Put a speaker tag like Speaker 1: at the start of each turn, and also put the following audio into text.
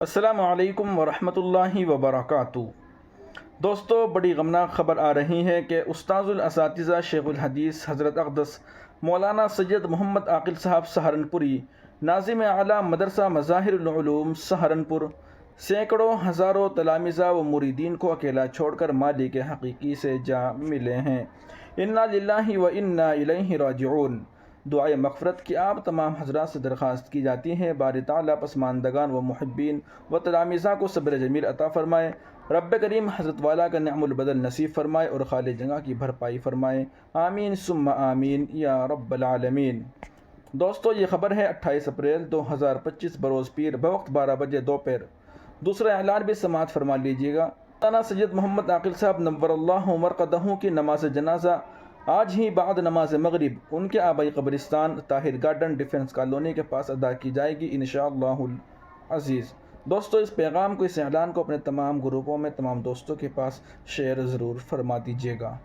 Speaker 1: السلام علیکم ورحمۃ اللہ وبرکاتہ۔ دوستو، بڑی غمناک خبر آ رہی ہے کہ استاذ الاساتذہ شیخ الحدیث حضرت اقدس مولانا سید محمد عاقل صاحب سہارنپوری، ناظم اعلیٰ مدرسہ مظاہر العلوم سہارنپور، سینکڑوں ہزاروں تلامذہ و مریدین کو اکیلا چھوڑ کر مالک حقیقی سے جا ملے ہیں۔ انا للہ و انا الیہ راجعون۔ دعائے مغفرت کی آپ تمام حضرات سے درخواست کی جاتی ہے، باری تعالیٰ پسماندگان و محبین و تلامذہ کو صبر جمیل عطا فرمائے، رب کریم حضرت والا کا نعم البدل نصیب فرمائے اور خال جگہ کی بھرپائی فرمائے، آمین ثم آمین یا رب العالمین۔ دوستو، یہ خبر ہے 28 اپریل 2025 بروز پیر بوقت 12 بجے دوپہر۔ دوسرا اعلان بھی سماعت فرما لیجیے گا۔ مولانا سید محمد عاقل صاحب نور اللہ مرقدہ کی نماز جنازہ آج ہی بعد نماز مغرب ان کے آبائی قبرستان طاہر گارڈن ڈیفنس کالونی کے پاس ادا کی جائے گی انشاءاللہ العزیز۔ دوستو، اس پیغام کو، اس اعلان کو اپنے تمام گروپوں میں تمام دوستوں کے پاس شیئر ضرور فرما دیجیے گا۔